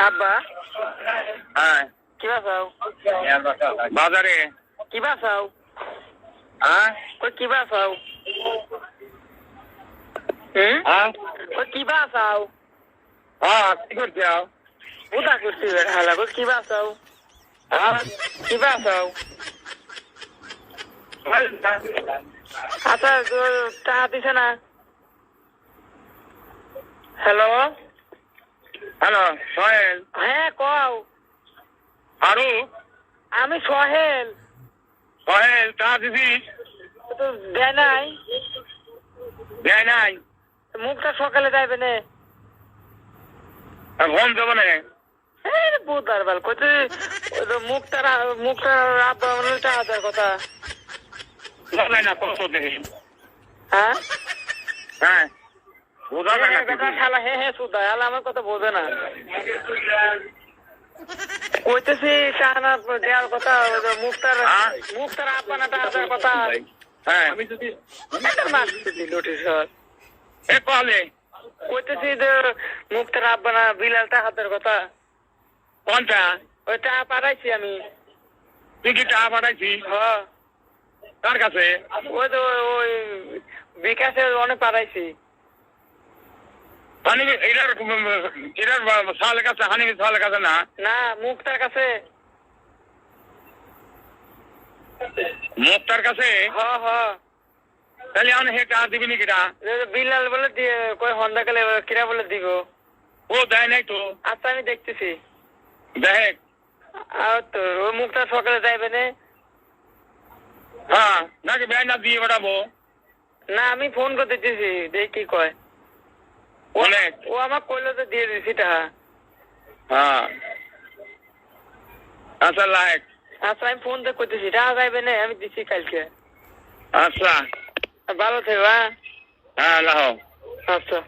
আব্বা হ্যাঁ কি বাসাও বাজারে কি বাসাও হ্যাঁ কই কি বাসাও হ্যাঁ কই কি বাসাও হ্যাঁ কি করছো বুদা করছি হালা কই কি বাসাও হ্যাঁ কি বাসাও আচ্ছা টাকা দিছে না হ্যালো হ্যালো সোহেল হ্যাঁ কও আরো আমি সোহেল সোহেল তা দিদি তো দেয় নাই দেয় নাই মুখটা সকালে যাইবে না ঘুম দেবো না বুধবার বেল কইতে মুখটার আব্বা টাকা দেওয়ার কথা যায় না কত দেখি হ্যাঁ হ্যাঁ বোঝা যায় না শালা হ্যাঁ সুদা শালা আমার কথা বোঝে না কইতেছি টানা দেওয়ার কথা মুখটার আব্বা না টাকা দেওয়ার কথা হ্যাঁ এ কলে কইতেছি যে মুখটার আব্বা না বিলাল টাকা দেওয়ার কথা কোনটা ওই টাকা পাঠাইছি আমি তুই কি টাকা পাঠাইছি হ্যাঁ কার কাছে ওই তো ওই বিকাশে অনেক পাঠাইছি হানি এটার সালের কাছে হানি সালের কাছে না না মুখটার কাছে মুক্তার কাছে হ্যাঁ হ্যাঁ তাহলে আমি হে টাকা দিবি নি কিটা বিলাল বলে দিয়ে কই হন্ডা কালে কিরা বলে দিব ও দেয় নাই তো আচ্ছা আমি দেখতেছি দেখ আর তো ওই মুখটা সকালে যাইবে না হ্যাঁ নাকি ব্যয় না দিয়ে বেড়াবো না আমি ফোন করে দিতেছি দেখ কি কয় অনেক ও আমার কইলো তো দিয়ে দিছি টাকা হ্যাঁ আচ্ছা লাইক আচ্ছা আমি ফোন দিয়ে করতেছি টাকা যাইবে না আমি দিচ্ছি কালকে আচ্ছা ভালো থেকো হ্যাঁ হ্যাঁ লাও আচ্ছা